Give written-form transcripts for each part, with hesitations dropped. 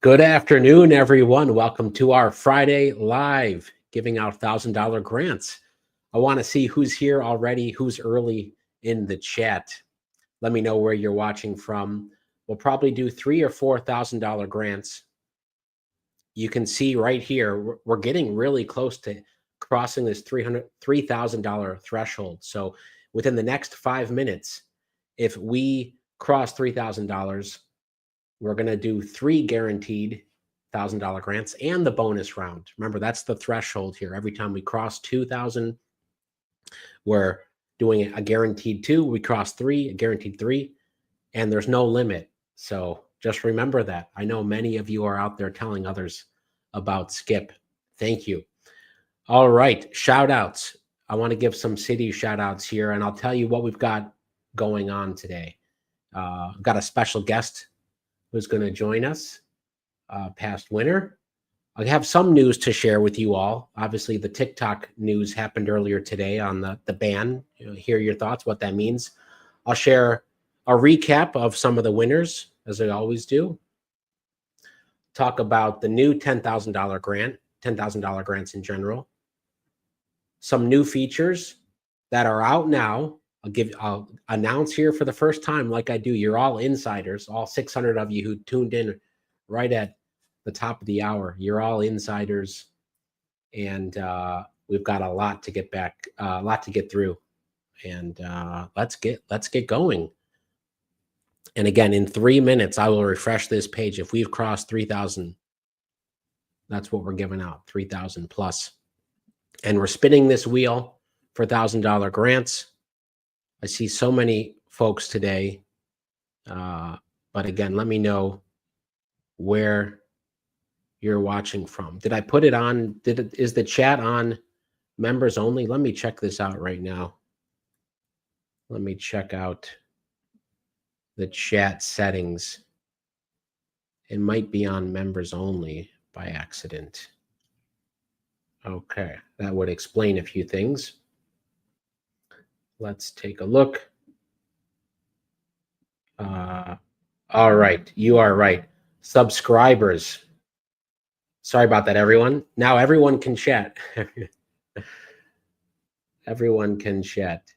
Good afternoon, everyone. Welcome to our Friday Live, giving out $1,000 grants. I want to see who's here already, who's early in the chat. Let me know where you're watching from. We'll probably do $3,000 or $4,000 grants. You can see right here, we're getting really close to crossing this $3,000 threshold. So within the next 5 minutes, if we cross $3,000, we're going to do 3 guaranteed $1,000 grants and the bonus round. Remember, that's the threshold here. Every time we cross 2,000, we're doing a guaranteed 2. We cross 3, a guaranteed 3, and there's no limit. So just remember that. I know many of you are out there telling others about Skip. Thank you. All right, shout outs. I want to give some city shout outs here, and I'll tell you what we've got going on today. I've got a special guest who's going to join us, past winner. I have some news to share with you all. Obviously, the TikTok news happened earlier today on the ban. Hear your thoughts, what that means. I'll share a recap of some of the winners, as I always do. Talk about the new $10,000 grant, $10,000 grants in general. Some new features that are out now. I'll announce here for the first time, like I do. You're all insiders, all 600 of you who tuned in right at the top of the hour. You're all insiders, and we've got a lot to get back, a lot to get through, and let's get going. And again, in 3 minutes, I will refresh this page. If we've crossed 3,000, that's what we're giving out, 3,000 plus, and we're spinning this wheel for $1,000 grants. I see so many folks today, but again, let me know where you're watching from. Did I put it on? Is the chat on members only? Let me check this out right now. Let me check out the chat settings. It might be on members only by accident. Okay, that would explain a few things. Let's take a look. All right, you are right. Subscribers. Sorry about that, everyone. Now everyone can chat. Everyone can chat.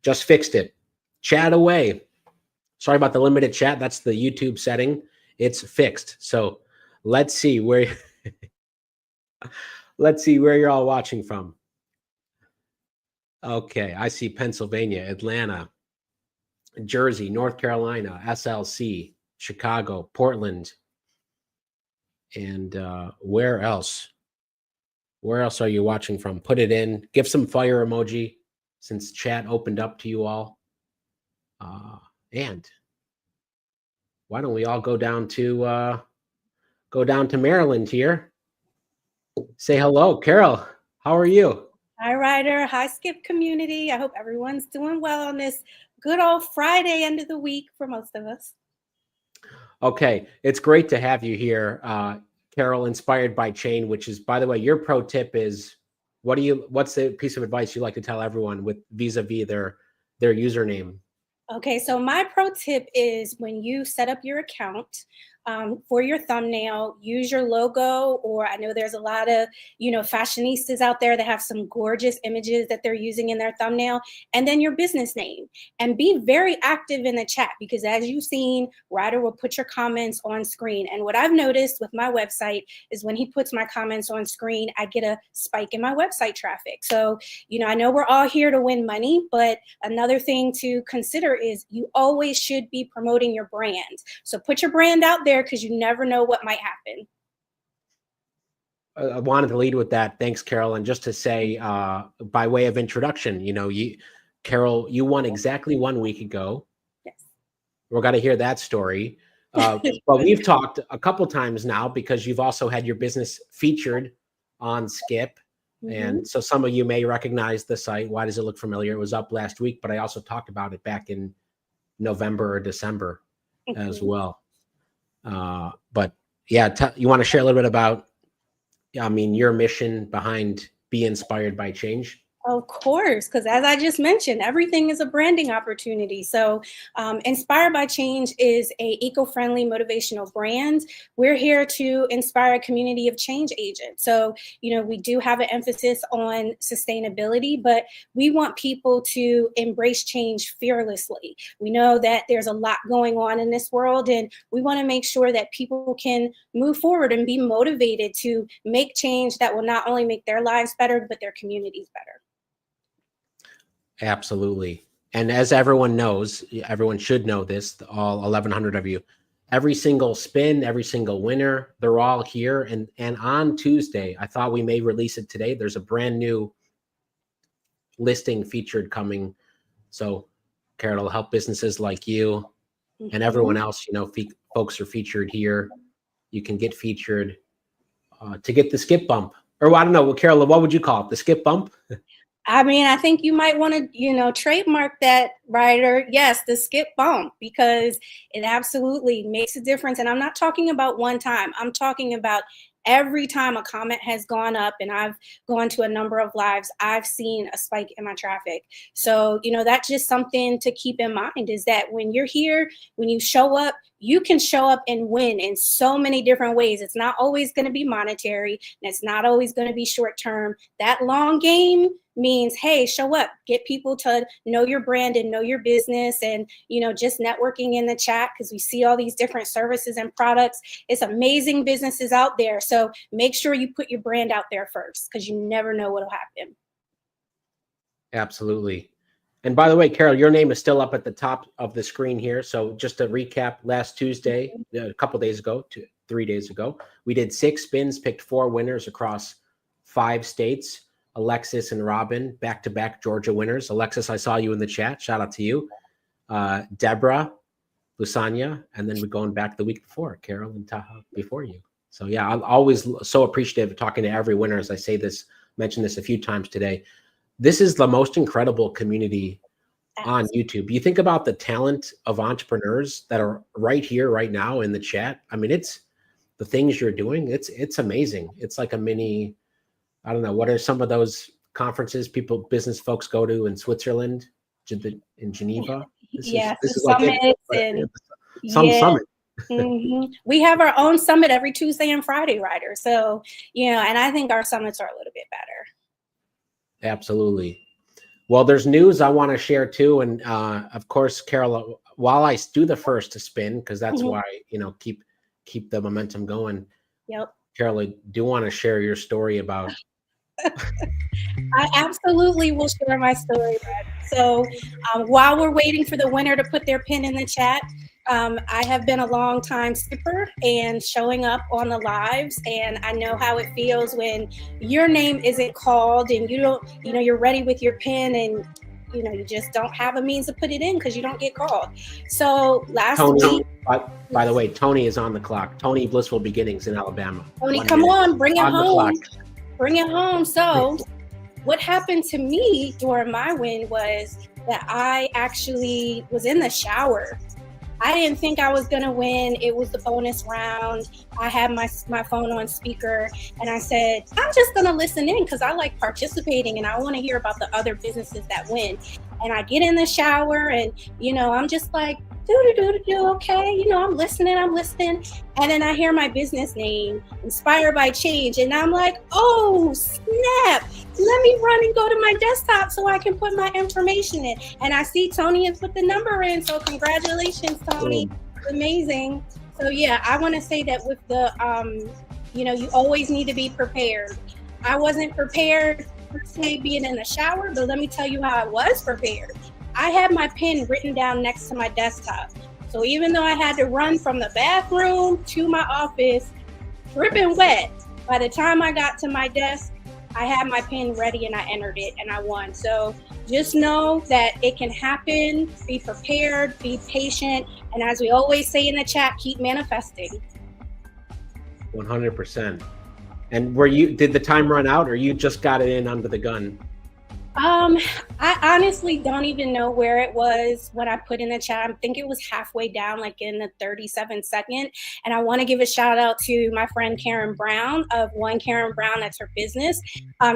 Just fixed it. Chat away. Sorry about the limited chat. That's the YouTube setting. It's fixed. So let's see where let's see where you're all watching from. Okay, I see Pennsylvania, Atlanta, Jersey, North Carolina, SLC, Chicago, Portland, and where else? Where else are you watching from? Put it in. Give some fire emoji since chat opened up to you all. And why don't we all go down to Maryland here? Say hello, Carol. How are you? Hi, Ryder. Hi, Skip community. I hope everyone's doing well on this good old Friday end of the week for most of us. Okay, it's great to have you here, Carol, inspired by Chain, which is, by the way, your pro tip is, what's the piece of advice you like to tell everyone with vis-a-vis their username? Okay, so my pro tip is when you set up your account, for your thumbnail, use your logo, or I know there's a lot of, fashionistas out there that have some gorgeous images that they're using in their thumbnail, and then your business name. And be very active in the chat, because as you've seen, Ryder will put your comments on screen. And what I've noticed with my website is when he puts my comments on screen, I get a spike in my website traffic. So, I know we're all here to win money, but another thing to consider is you always should be promoting your brand. So put your brand out there, because you never know what might happen. I wanted to lead with that. Thanks, Carol. And just to say, by way of introduction, Carol, you won exactly 1 week ago. Yes. We're going to hear that story. But we've talked a couple times now, because you've also had your business featured on Skip. Mm-hmm. And so some of you may recognize the site. Why does it look familiar? It was up last week, but I also talked about it back in November or December as well. But yeah, you want to share a little bit about, your mission behind Be Inspired by Change? Of course, because as I just mentioned, everything is a branding opportunity. So, Inspired by Change is a eco-friendly motivational brand. We're here to inspire a community of change agents. So, we do have an emphasis on sustainability, but we want people to embrace change fearlessly. We know that there's a lot going on in this world, and we want to make sure that people can move forward and be motivated to make change that will not only make their lives better, but their communities better. Absolutely. And as everyone knows, everyone should know this, all 1,100 of you, every single spin, every single winner, they're all here. And on Tuesday, I thought we may release it today. There's a brand new listing featured coming. So Carol, it'll help businesses like you and everyone else, folks are featured here. You can get featured to get the skip bump. Or I don't know, Carol, what would you call it? The skip bump? I mean, I think you might want to, trademark that, Ryder. Yes, the skip bump, because it absolutely makes a difference. And I'm not talking about one time. I'm talking about every time a comment has gone up, and I've gone to a number of lives, I've seen a spike in my traffic. So, that's just something to keep in mind, is that when you're here, when you show up, you can show up and win in so many different ways. It's not always going to be monetary, and it's not always going to be short term. That long game means, hey, show up, get people to know your brand and know your business, and just networking in the chat, because we see all these different services and products. It's amazing businesses out there. So make sure you put your brand out there first, because you never know what'll happen. Absolutely. And by the way, Carol, your name is still up at the top of the screen here. So just to recap, last Tuesday, a couple days ago, 3 days ago, we did 6 spins, picked 4 winners across 5 states. Alexis and Robin, back-to-back Georgia winners. Alexis, I saw you in the chat. Shout out to you. Deborah, Lusanya, and then we're going back the week before, Carol and Taha before you. So yeah, I'm always so appreciative of talking to every winner. As I say this, mentioned this a few times today. This is the most incredible community on YouTube. You think about the talent of entrepreneurs that are right here, right now in the chat. I mean, it's the things you're doing. It's amazing. It's like a mini, I don't know, what are some of those conferences business folks go to in Switzerland, in Geneva? This is like it. Summit. Mm-hmm. We have our own summit every Tuesday and Friday, Ryder. So, and I think our summits are a little bit better. Absolutely. Well, there's news I want to share too. And of course, Carol, while I do the first to spin, because that's why, keep the momentum going. Yep. Carol, I do want to share your story about. I absolutely will share my story, Brad. So while we're waiting for the winner to put their pin in the chat, I have been a long time skipper and showing up on the lives, and I know how it feels when your name isn't called and you don't, you're ready with your pin and you just don't have a means to put it in because you don't get called. So last week, by the way, Tony is on the clock. Tony, Blissful Beginnings in Alabama. Tony, come on, bring it home. Bring it home. So what happened to me during my win was that I actually was in the shower. I didn't think I was going to win. It was the bonus round. I had my phone on speaker, and I said, I'm just going to listen in because I like participating and I want to hear about the other businesses that win. And I get in the shower and, I'm just like, okay, I'm listening. And then I hear my business name, Inspired by Change. And I'm like, oh, snap. Let me run and go to my desktop so I can put my information in. And I see Tony has put the number in. So congratulations, Tony. It's amazing. So yeah, I want to say that with the, you always need to be prepared. I wasn't prepared per se being in the shower, but let me tell you how I was prepared. I had my pen written down next to my desktop. So even though I had to run from the bathroom to my office, dripping wet, by the time I got to my desk, I had my pen ready and I entered it and I won. So just know that it can happen. Be prepared, be patient. And as we always say in the chat, keep manifesting. 100%. And did the time run out or you just got it in under the gun? I honestly don't even know where it was when I put in the chat. I think it was halfway down, like in the 37-second. And I want to give a shout out to my friend Karen Brown of One Karen Brown. That's her business.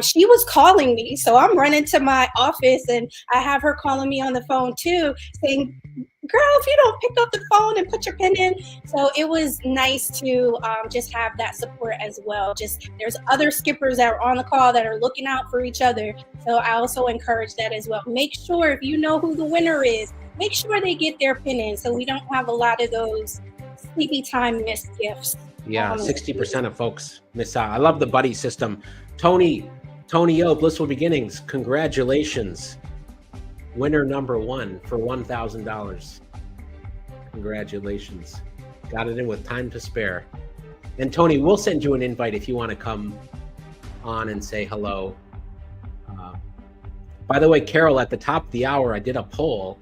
She was calling me, so I'm running to my office, and I have her calling me on the phone too, saying, "Girl, if you don't pick up the phone and put your pen in." So it was nice to just have that support as well. Just there's other skippers that are on the call that are looking out for each other. So I also encourage that as well. Make sure if you know who the winner is, make sure they get their pin in so we don't have a lot of those sleepy time missed gifts. Yeah, 60% of folks miss out. I love the buddy system. Tony O, Blissful Beginnings, congratulations. Winner number 1 for $1,000. Congratulations. Got it in with time to spare. And Tony, we'll send you an invite if you want to come on and say hello. By the way, Carol, at the top of the hour, I did a poll,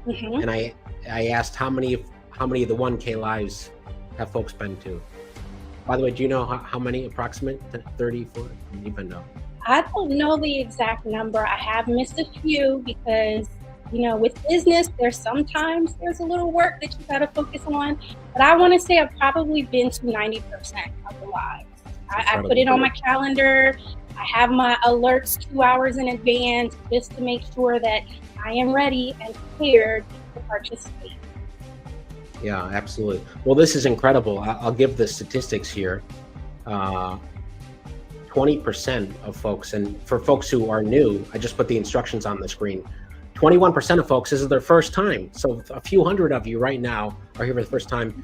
and I asked how many of the 1K lives have folks been to. By the way, do you know how many approximate? 34? I don't even know. I don't know the exact number. I have missed a few because, with business, there's a little work that you got to focus on. But I want to say I've probably been to 90% of the lives. I put it on my calendar. I have my alerts 2 hours in advance just to make sure that I am ready and prepared to participate. Yeah, absolutely. Well, this is incredible. I'll give the statistics here. 20% of folks, and for folks who are new, I just put the instructions on the screen. 21% of folks, this is their first time. So a few hundred of you right now are here for the first time.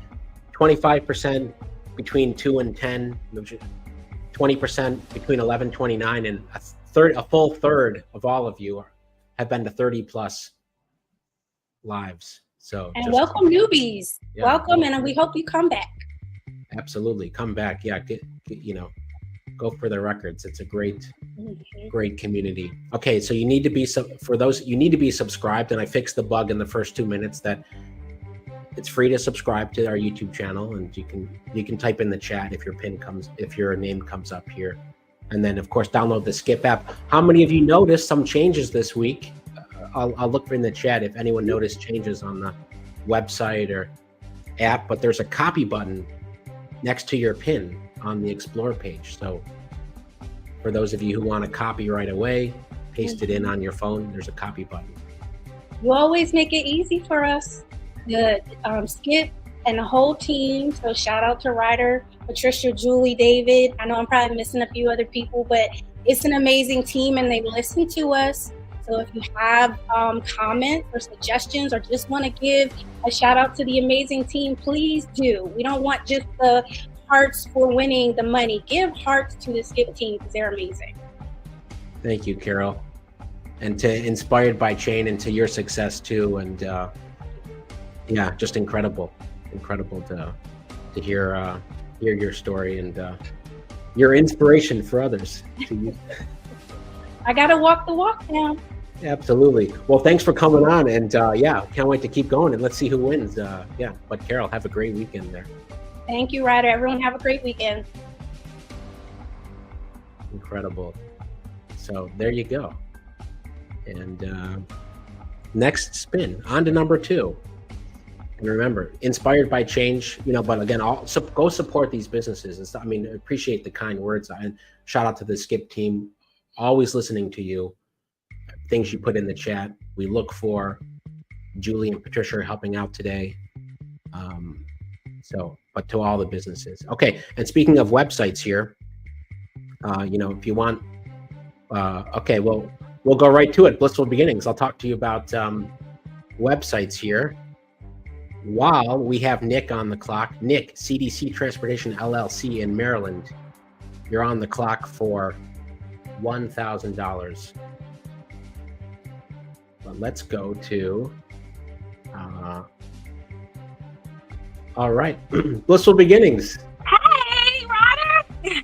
25% between 2 and 10, 20% between 11 and 29, and a full third of all of you have been to 30 plus lives. So welcome newbies. Yeah, welcome, and we hope you come back. Absolutely, come back. Yeah, go for the records. It's a great community. Okay, so you need to be subscribed, and I fixed the bug in the first 2 minutes that it's free to subscribe to our YouTube channel, and you can type in the chat if your name comes up here, and then of course download the Skip app. How many of you noticed some changes this week? I'll look in the chat if anyone noticed changes on the website or app, but there's a copy button next to your pin on the Explore page. So for those of you who want to copy right away, paste it in on your phone, there's a copy button. You always make it easy for us. The Skip and the whole team. So shout out to Ryder, Patricia, Julie, David. I know I'm probably missing a few other people, but it's an amazing team and they listen to us. So if you have comments or suggestions or just want to give a shout out to the amazing team, please do. We don't want just the hearts for winning the money. Give hearts to the Skip team because they're amazing. Thank you, Carol. And to Inspired by Chain and to your success too. And yeah, just incredible to hear your story and your inspiration for others. I gotta walk the walk now. Absolutely. Well, thanks for coming on, and yeah, can't wait to keep going, and let's see who wins. Yeah, but Carol, have a great weekend there. Thank you, Ryder. Everyone have a great weekend. Incredible. So there you go. And next spin, on to number 2. And remember, Inspired by Change, but again, go support these businesses. Appreciate the kind words, and shout out to the Skip team, always listening to you. Things you put in the chat, we look for. Julie and Patricia are helping out today. But to all the businesses. Okay, and speaking of websites here, if you want, okay, well, we'll go right to it. Blissful Beginnings. I'll talk to you about websites here. While we have Nick on the clock, Nick, CDC Transportation LLC in Maryland, you're on the clock for $1,000. But let's go to, all right, Blissful Beginnings. Hey, Ryder.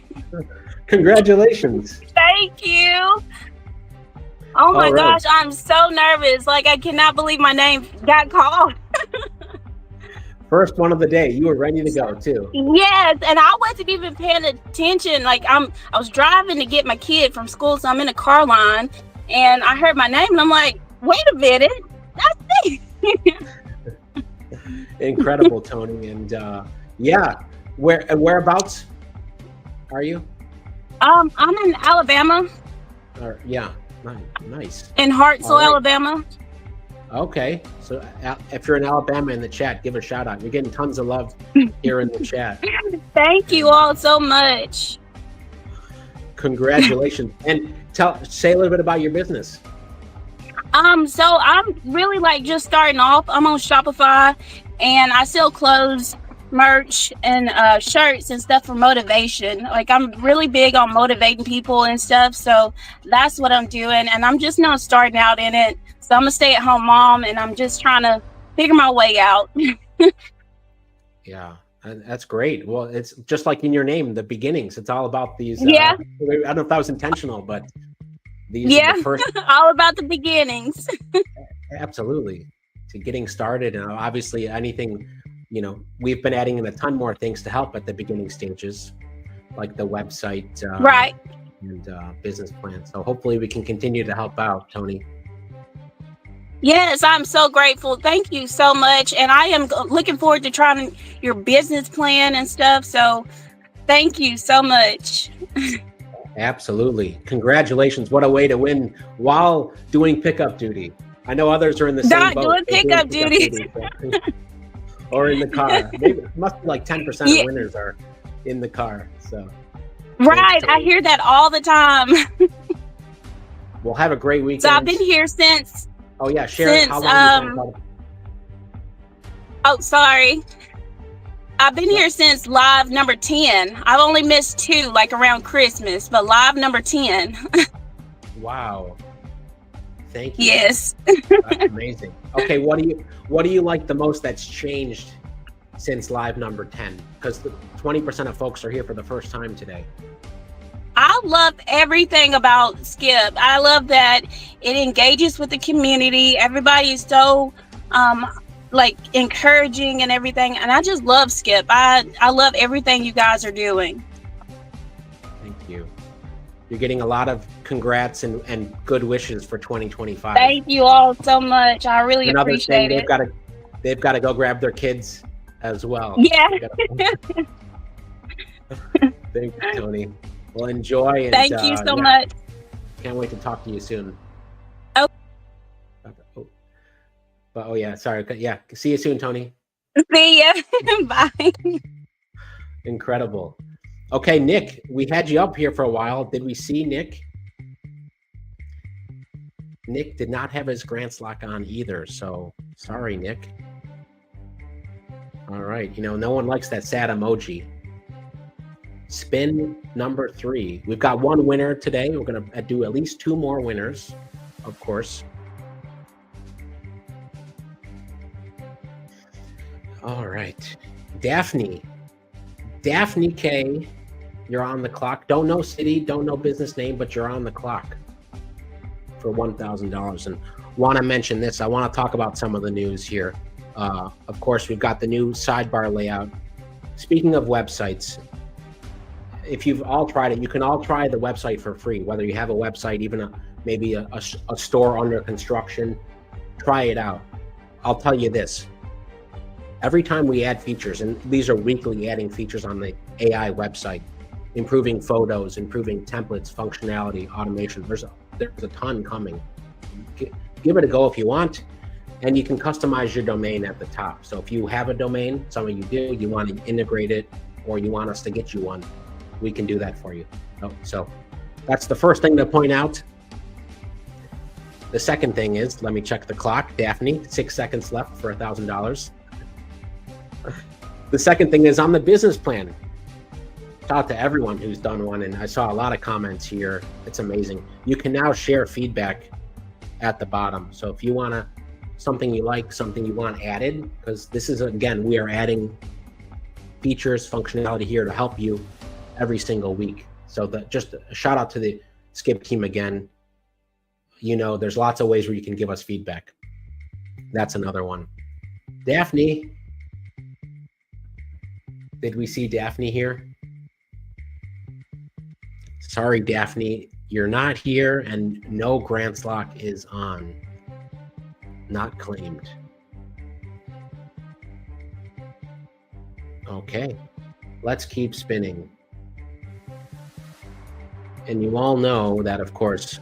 Congratulations. Thank you. Oh my gosh, I'm so nervous. Like, I cannot believe my name got called. First one of the day. You were ready to go too. Yes, and I wasn't even paying attention. Like, I was driving to get my kid from school, so I'm in a car line, and I heard my name, and I'm like, wait a minute, that's me. Incredible, Tony. And yeah, whereabouts are you? I'm in Alabama, Yeah, nice. in Hartselle, All right. Alabama. Okay, so if you're in Alabama in the chat, give a shout out. You're getting tons of love here in the chat. Thank you all so much. Congratulations. And say a little bit about your business. So I'm really like just starting off. I'm on Shopify, and I sell clothes, merch, and shirts and stuff for motivation. Like, I'm really big on motivating people and stuff. So that's what I'm doing, and I'm just now starting out in it. So I'm a stay-at-home mom, and I'm just trying to figure my way out. Yeah, that's great. Well, it's just like in your name, the beginnings. It's all about these. Yeah. I don't know if that was intentional, but these Yeah, are the first. all about the beginnings. Absolutely. To getting started, and obviously anything, we've been adding in a ton more things to help at the beginning stages, like the website, Right. and business plan. So hopefully we can continue to help out, Tony. Yes, I'm so grateful. Thank you so much. And I am looking forward to trying your business plan and stuff. So thank you so much. Absolutely. Congratulations. What a way to win while doing pickup duty. I know others are in the same Not boat. doing They're pickup duty. Or in the car. Maybe it must be like 10% Yeah. of winners are in the car. So Right. I hear that all the time. we'll have a great weekend. So I've been here since. Oh yeah, share how long Oh, sorry. I've been here since live number 10. I've only missed 2, like around Christmas, but live number 10. Wow. Thank you. Yes. That's amazing. Okay, what do you like the most that's changed since live number 10? Because 20% of folks are here for the first time today. I love everything about Skip. I love that it engages with the community. Everybody is so like encouraging and everything. And I just love Skip. I love everything you guys are doing. Thank you. You're getting a lot of congrats and good wishes for 2025. Thank you all so much. I really appreciate it. They've got to go grab their kids as well. Yeah. Thank you, Tony. Well, enjoy. And, Thank you so much. Can't wait to talk to you soon. Oh. Oh yeah, sorry. Yeah, see you soon, Tony. See ya. Bye. Incredible. Okay, Nick, we had you up here for a while. Did we see Nick? Nick did not have his grants lock on either, so sorry, Nick. All right, no one likes that sad emoji. Spin number 3. We've got one winner today. We're going to do at least 2 more winners, of course. All right. Daphne K, you're on the clock. Don't know city, don't know business name, but you're on the clock for $1,000. And want to mention this. I want to talk about some of the news here. Of course, we've got the new sidebar layout. Speaking of websites, if you've all tried it, you can all try the website for free, whether you have a website, even maybe a store under construction. Try it out. I'll tell you this. Every time we add features, and these are weekly adding features on the AI website, improving photos, improving templates, functionality, automation, there's a ton coming. Give it a go if you want, and you can customize your domain at the top. So if you have a domain, some of you do, you want to integrate it, or you want us to get you one, we can do that for you. So that's the first thing to point out. The second thing is, let me check the clock. Daphne, 6 seconds left for $1,000. The second thing is on the business plan. Shout out to everyone who's done one, and I saw a lot of comments here. It's amazing. You can now share feedback at the bottom. So if you want something you like, something you want added, because this is, again, we are adding features, functionality here to help you every single week. So just a shout out to the Skip team again. There's lots of ways where you can give us feedback. That's another one. Daphne. Did we see Daphne here? Sorry, Daphne. You're not here, and no grants lock is on. Not claimed. Okay, let's keep spinning. And you all know that, of course,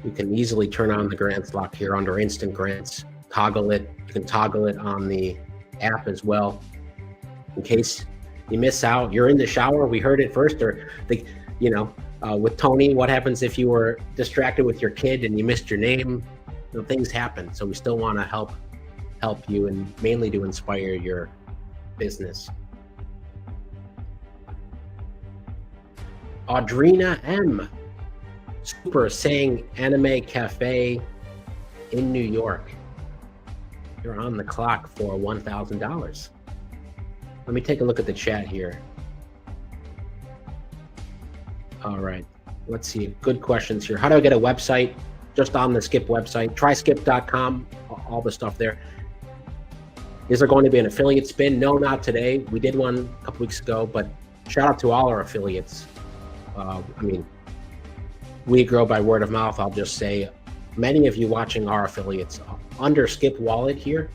you can easily turn on the grants lock here under instant grants. Toggle it. You can toggle it on the app as well. In case you miss out, you're in the shower, we heard it first, or with Tony, what happens if you were distracted with your kid and you missed your name? Things happen. So we still want to help you, and mainly to inspire your business. Audrina M. Super saying Anime Cafe in New York. You're on the clock for $1,000. Let me take a look at the chat here. All right, let's see. Good questions here. How do I get a website? Just on the Skip website, tryskip.com, all the stuff there. Is there going to be an affiliate spin? No, not today. We did one a couple weeks ago, but shout out to all our affiliates. We grow by word of mouth. I'll just say, many of you watching are affiliates. Under Skip Wallet here,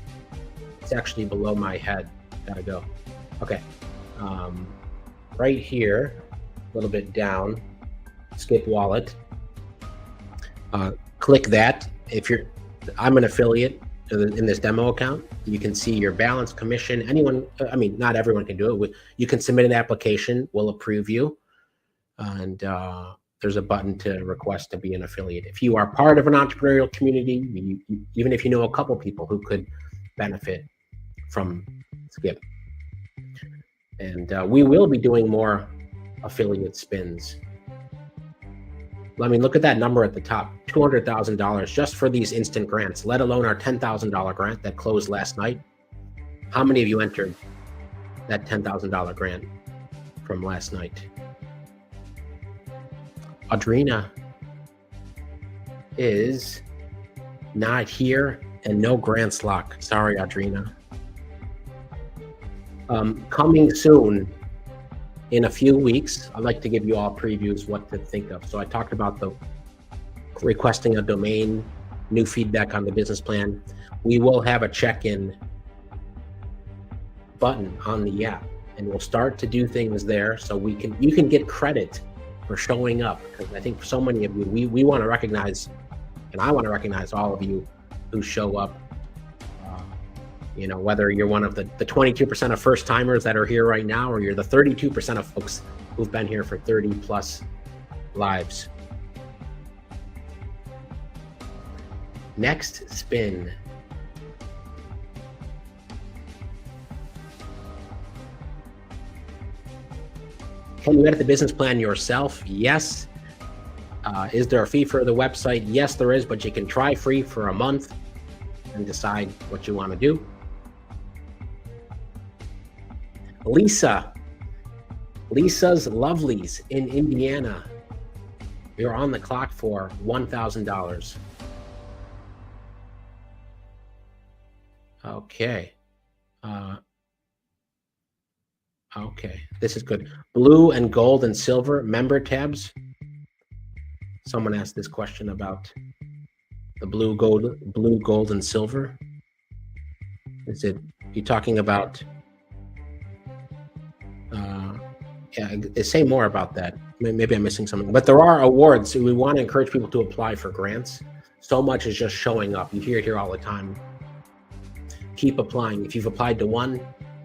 it's actually below my head. Gotta go. Okay. Right here, a little bit down, Skip Wallet. Click that. I'm an affiliate in this demo account. You can see your balance, commission. Not everyone can do it. You can submit an application. We'll approve you. And there's a button to request to be an affiliate. If you are part of an entrepreneurial community, even if you know a couple people who could benefit from Skip. And we will be doing more affiliate spins. Look at that number at the top, $200,000 just for these instant grants, let alone our $10,000 grant that closed last night. How many of you entered that $10,000 grant from last night? Audrina is not here and no grants lock. Sorry, Audrina. Coming soon. In a few weeks, I'd like to give you all previews what to think of. So I talked about the requesting a domain, new feedback on the business plan. We will have a check-in button on the app, and we'll start to do things there so you can get credit for showing up. Because I think for so many of you, we want to recognize, and I want to recognize all of you who show up. Whether you're one of the 22% of first timers that are here right now, or you're the 32% of folks who've been here for 30 plus lives. Next spin. Can you edit the business plan yourself? Yes. Is there a fee for the website? Yes, there is, but you can try free for a month and decide what you want to do. Lisa's Lovelies in Indiana. You're on the clock for $1,000. Okay. Okay, this is good. Blue and gold and silver member tabs. Someone asked this question about the blue, gold, and silver. You talking about? Say more about that. Maybe I'm missing something. But there are awards. So we want to encourage people to apply for grants. So much is just showing up. You hear it here all the time. Keep applying. If you've applied to 1,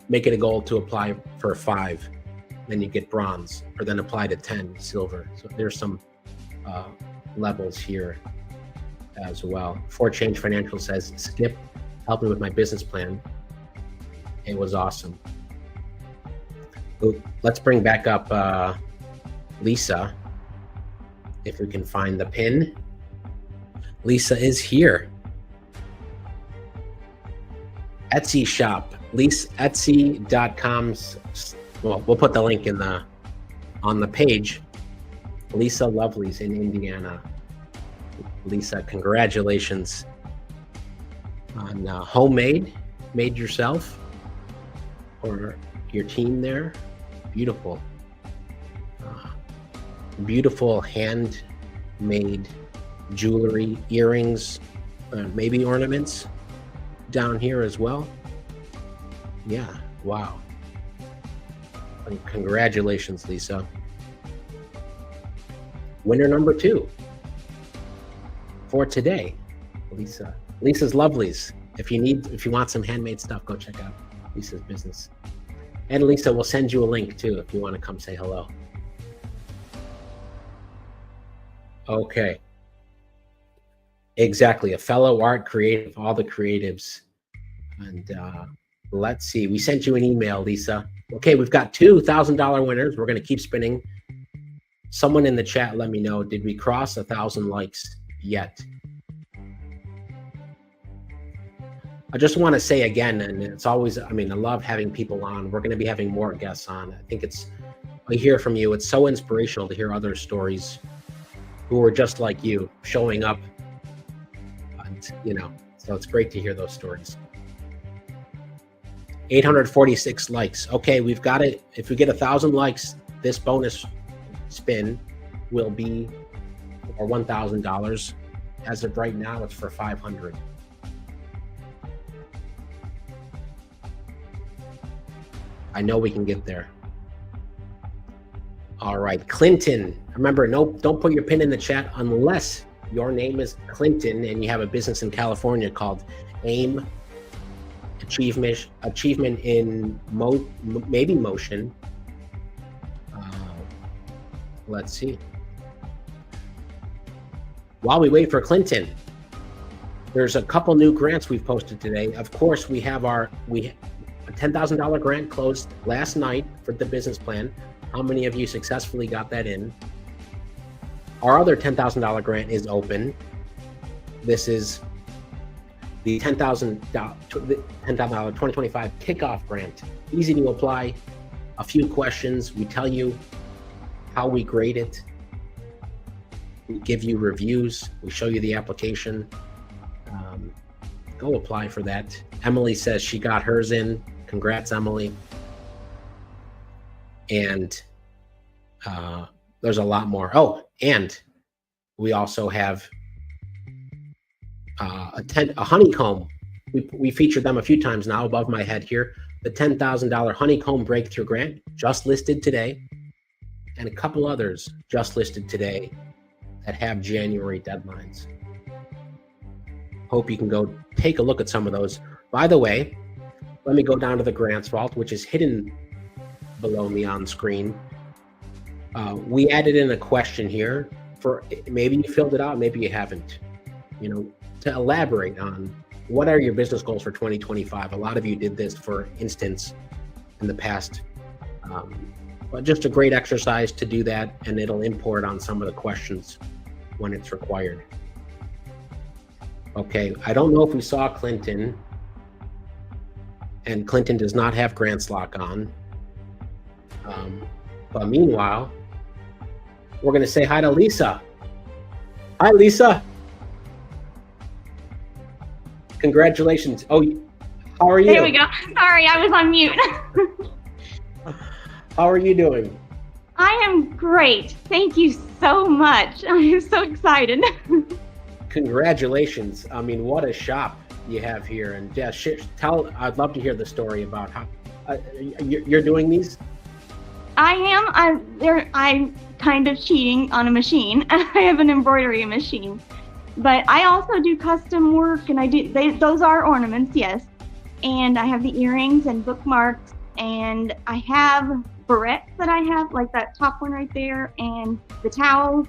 make it a goal to apply for 5. Then you get bronze, or then apply to 10, silver. So there's some levels here as well. For Change Financial says, Skip helped me with my business plan. It was awesome. Let's bring back up Lisa, if we can find the pin. Lisa is here. Etsy shop, Etsy.com. Well, we'll put the link on the page. Lisa Lovelies in Indiana. Lisa, congratulations on homemade, made yourself, or your team there. Beautiful. beautiful handmade jewelry, earrings, maybe ornaments down here as well. Yeah, wow. And congratulations, Lisa. Winner number 2 for today, Lisa. Lisa's Lovelies. If you want some handmade stuff, go check out Lisa's business. And Lisa will send you a link too if you want to come say hello. Okay. Exactly. A fellow art creative, all the creatives. And let's see. We sent you an email, Lisa. Okay, we've got $2,000 winners. We're going to keep spinning. Someone in the chat, let me know. Did we cross 1,000 likes yet? I just want to say again, and it's always, I mean, I love having people on. We're going to be having more guests on. I think I hear from you. It's so inspirational to hear other stories who are just like you, showing up. And, so it's great to hear those stories. 846 likes. Okay, we've got it. If we get 1,000 likes, this bonus spin will be for $1,000. As of right now, it's for $500. I know we can get there. All right, Clinton. Remember, don't put your pin in the chat unless your name is Clinton and you have a business in California called AIM Achievement in maybe Motion. Let's see. While we wait for Clinton, there's a couple new grants we've posted today. Of course, we have a $10,000 grant closed last night for the business plan. How many of you successfully got that in? Our other $10,000 grant is open. This is the $10,000 2025 kickoff grant. Easy to apply. A few questions. We tell you how we grade it. We give you reviews. We show you the application. Go apply for that. Emily says she got hers in. Congrats, Emily. And there's a lot more. Oh, and we also have a honeycomb. We featured them a few times now above my head here. The $10,000 honeycomb breakthrough grant just listed today, and a couple others just listed today that have January deadlines. Hope you can go take a look at some of those. By the way, let me go down to the grants vault, which is hidden below me on screen. We added in a question here for, maybe you filled it out, maybe you haven't, to elaborate on what are your business goals for 2025. A lot of you did this, for instance, in the past. But just a great exercise to do that, and it'll import on some of the questions when it's required. Okay, I don't know if we saw Clinton, and Clinton does not have grants lock on. But meanwhile, we're going to say hi to Lisa. Hi, Lisa. Congratulations. Oh, how are you? There we go. Sorry, I was on mute. How are you doing? I am great. Thank you so much. I am so excited. Congratulations. I mean, what a shop you have here. And yeah, I'd love to hear the story about how you're doing these. I am. I'm kind of cheating on a machine. I have an embroidery machine, but I also do custom work, and those are ornaments, yes. And I have the earrings and bookmarks, and I have barrettes that I have, like that top one right there, and the towels.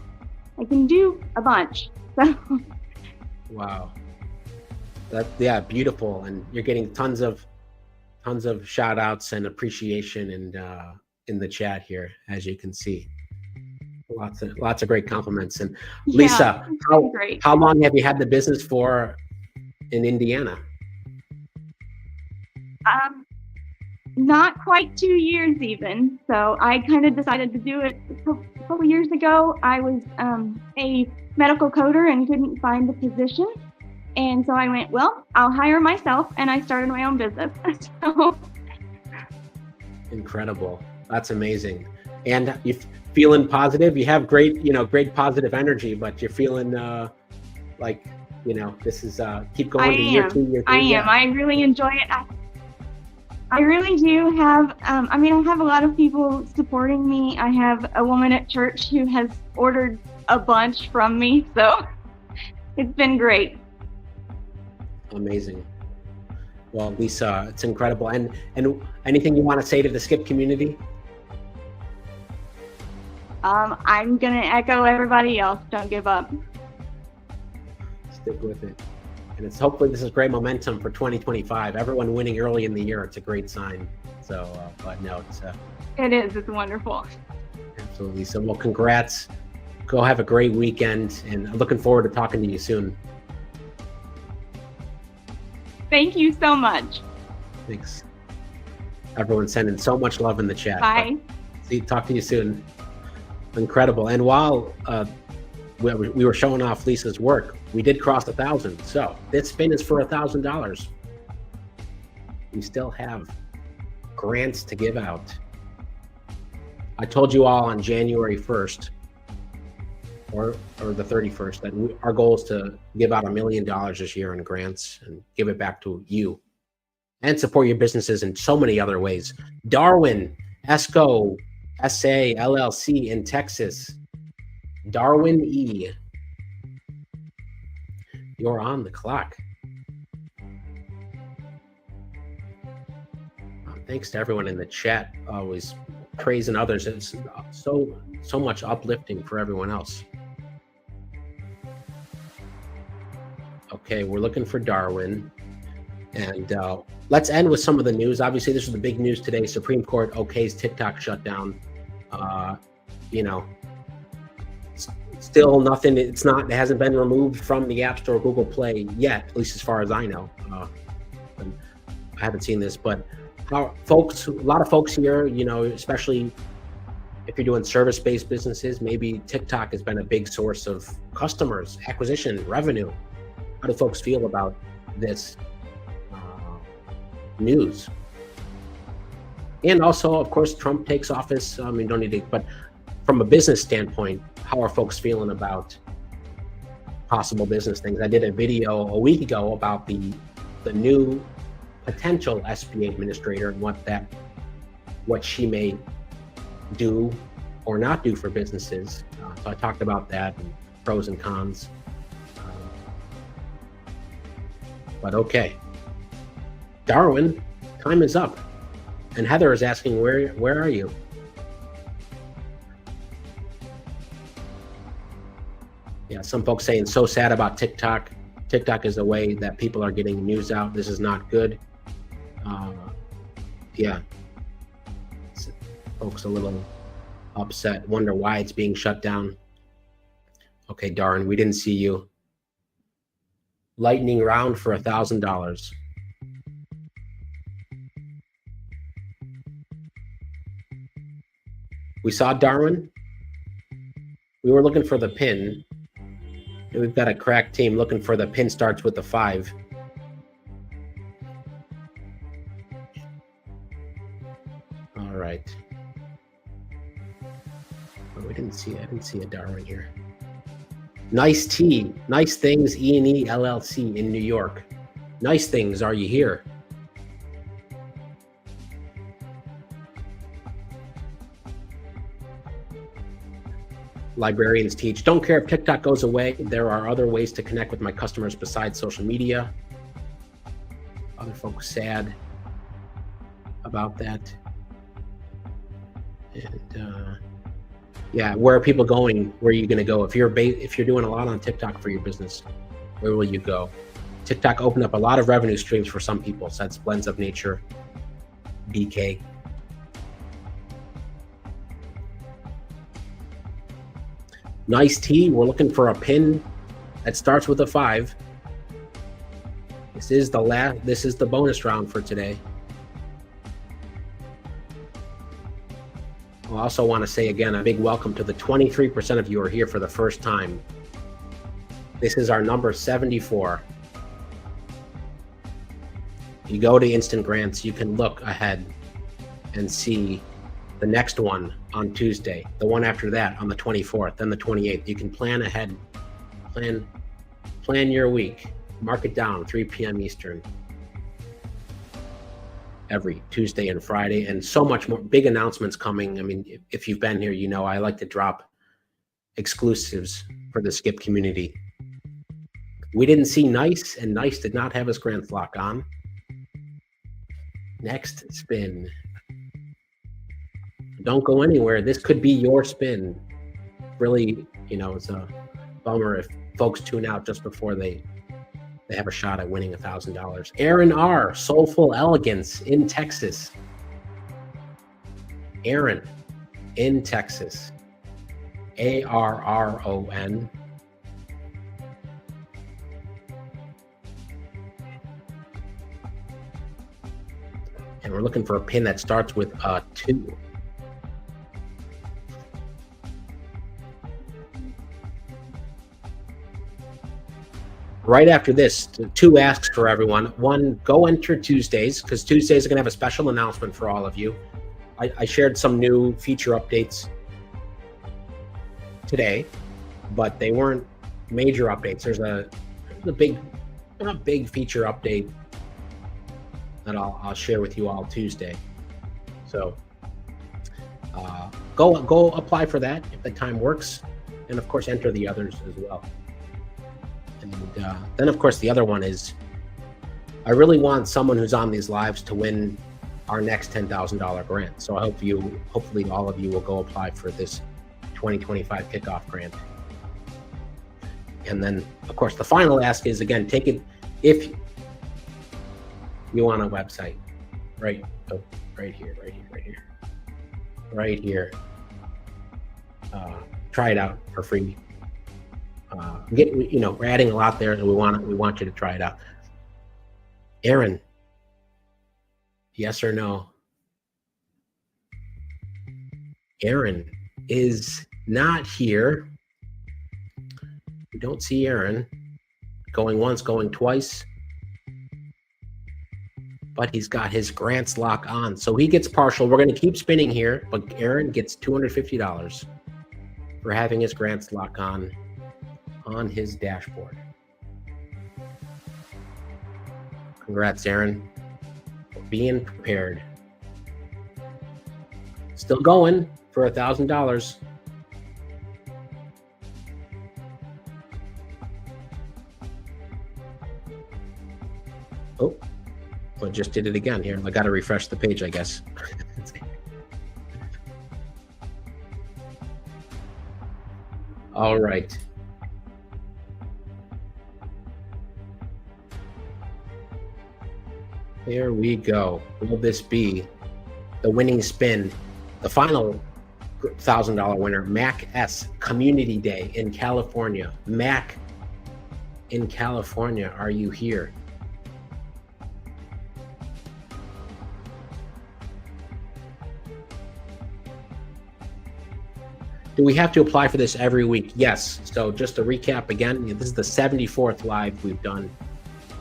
I can do a bunch. So. Wow. Yeah, beautiful. And you're getting tons of shout outs and appreciation in the chat here, as you can see. Lots of great compliments. And Lisa, how long have you had the business for in Indiana? Not quite 2 years even. So I kind of decided to do it a couple years ago. I was a medical coder and couldn't find a position. And so I went, well, I'll hire myself, and I started my own business. So. Incredible. That's amazing. And you feeling positive? You have great, great positive energy, but you're feeling like, this is keep going to year 2, year 3. I am. I really enjoy it. I really do have, I have a lot of people supporting me. I have a woman at church who has ordered a bunch from me, so it's been great. Amazing. Well, Lisa, it's incredible. And anything you want to say to the Skip community? I'm going to echo everybody else. Don't give up. Stick with it. And hopefully this is great momentum for 2025. Everyone winning early in the year, it's a great sign. So, but no, it is. It's wonderful. Absolutely. So, well, congrats. Go have a great weekend, and I'm looking forward to talking to you soon. Thank you so much. Thanks. Everyone's sending so much love in the chat. Bye. Talk to you soon. Incredible. And while we were showing off Lisa's work, we did cross 1,000. So this spin is for $1,000. We still have grants to give out. I told you all on January 1st or the 31st that our goal is to give out $1 million this year in grants and give it back to you and support your businesses in so many other ways. Darwin, ESCO, SA, LLC in Texas. Darwin E. You're on the clock. Thanks to everyone in the chat, always praising others. It's so much uplifting for everyone else. Okay, we're looking for Darwin. And let's end with some of the news. Obviously, this is the big news today. Supreme Court okays TikTok shutdown. Still nothing. It hasn't been removed from the App Store, Google Play yet, at least as far as I know. I haven't seen this, but a lot of folks here, especially if you're doing service-based businesses, maybe TikTok has been a big source of customers, acquisition, revenue. How do folks feel about this news? And also, of course, Trump takes office. Don't need to, but from a business standpoint, how are folks feeling about possible business things? I did a video a week ago about the new potential SBA administrator and what she may do or not do for businesses. So I talked about that and pros and cons. But okay, Darwin, time is up. And Heather is asking, where are you? Yeah, some folks saying so sad about TikTok. TikTok is a way that people are getting news out. This is not good. Yeah, folks a little upset, wonder why it's being shut down. Okay, Darwin, we didn't see you. Lightning round for $1,000. We saw Darwin. We were looking for the pin. And we've got a crack team looking for the pin starts with the 5. All right. Oh, I didn't see a Darwin here. Nice T, Nice Things E&E LLC in New York. Nice Things, are you here? Librarians teach. Don't care if TikTok goes away. There are other ways to connect with my customers besides social media. Other folks sad about that. And yeah, where are people going? Where are you going to go? If you're doing a lot on TikTok for your business, where will you go? TikTok opened up a lot of revenue streams for some people. So that's Blends of Nature, BK. Nice T, we're looking for a pin that starts with a 5. This is the bonus round for today. I also want to say again, a big welcome to the 23% of you who are here for the first time. This is our number 74. You go to Instant Grants, you can look ahead and see the next one on Tuesday, the one after that on the 24th, then the 28th. You can plan ahead, plan your week, mark it down, 3 p.m. Eastern, every Tuesday and Friday, and so much more. Big announcements coming. I mean, if you've been here, you know I like to drop exclusives for the Skip community. We didn't see Nice, and Nice did not have his grants lock on. Next spin. Don't go anywhere. This could be your spin. Really, it's a bummer if folks tune out just before they have a shot at winning $1,000. Aaron R., Soulful Elegance in Texas. Aaron in Texas. ARRON. And we're looking for a pin that starts with a 2. Right after this, 2 asks for everyone. 1, go enter Tuesdays, because Tuesdays are going to have a special announcement for all of you. I shared some new feature updates today, but they weren't major updates. There's a big feature update that I'll share with you all Tuesday. So go apply for that if the time works, and of course enter the others as well. And then of course the other one is, I really want someone who's on these lives to win our next $10,000 grant. So I hope hopefully all of you will go apply for this 2025 kickoff grant. And then of course the final ask is, again, take it if you want a website, right here. Try it out for free. We're adding a lot there, and we want you to try it out. Aaron, yes or no? Aaron is not here. We don't see Aaron. Going once, going twice. But he's got his grants lock on, so he gets partial. We're going to keep spinning here, but Aaron gets $250 for having his grants lock on his dashboard. Congrats, Aaron, for being prepared. Still going for $1,000. Oh, I just did it again here. I got to refresh the page, I guess. All right. There we go. Will this be the winning spin? The final $1,000 winner, Mac S, Community Day in California. Mac in California, are you here? Do we have to apply for this every week? Yes. So just to recap again, this is the 74th live we've done.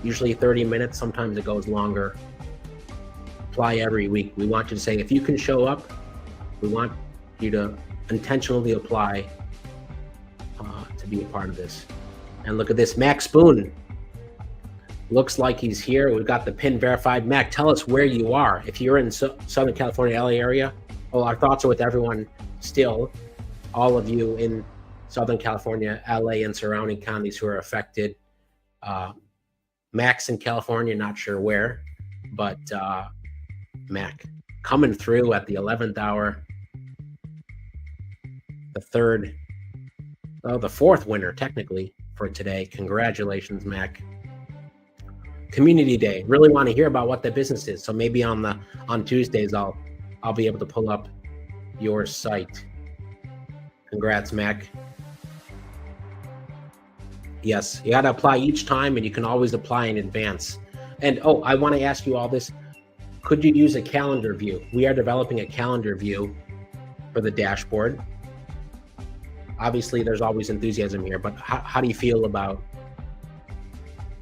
Usually 30 minutes, sometimes it goes longer. Apply every week. We want you to say, if you can show up, we want you to intentionally apply to be a part of this. And look at this, Mac Spoon. Looks like he's here. We've got the pin verified. Mac, tell us where you are. If you're in Southern California, LA area, well, our thoughts are with everyone still, all of you in Southern California, LA and surrounding counties who are affected. Mac's in California, not sure where, but Mac coming through at the 11th hour. The fourth winner technically for today. Congratulations, Mac. Community Day. Really want to hear about what the business is. So maybe on Tuesdays I'll be able to pull up your site. Congrats, Mac. Yes, you got to apply each time, and you can always apply in advance. And I want to ask you all this. Could you use a calendar view? We are developing a calendar view for the dashboard. Obviously, there's always enthusiasm here, but how do you feel about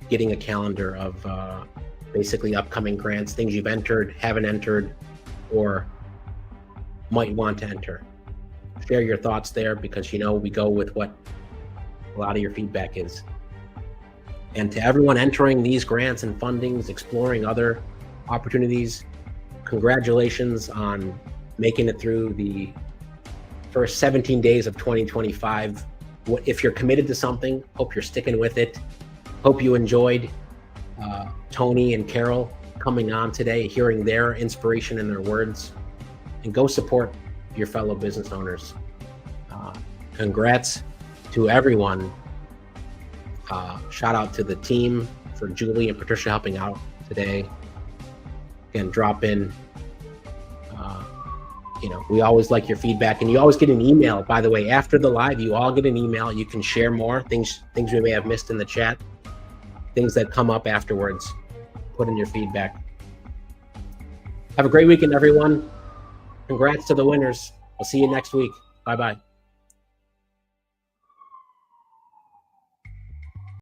getting a calendar of basically upcoming grants, things you've entered, haven't entered, or might want to enter. Share your thoughts there, because we go with what a lot of your feedback is. And to everyone entering these grants and fundings, exploring other opportunities, congratulations on making it through the first 17 days of 2025. If you're committed to something, hope you're sticking with it. Hope you enjoyed Tony and Carol coming on today, hearing their inspiration and their words. And go support your fellow business owners. Congrats to everyone. Shout out to the team, for Julie and Patricia helping out today. Again, drop in. We always like your feedback, and you always get an email. By the way, after the live, you all get an email. You can share more things we may have missed in the chat, things that come up afterwards. Put in your feedback. Have a great weekend, everyone. Congrats to the winners. I'll see you next week. Bye-bye.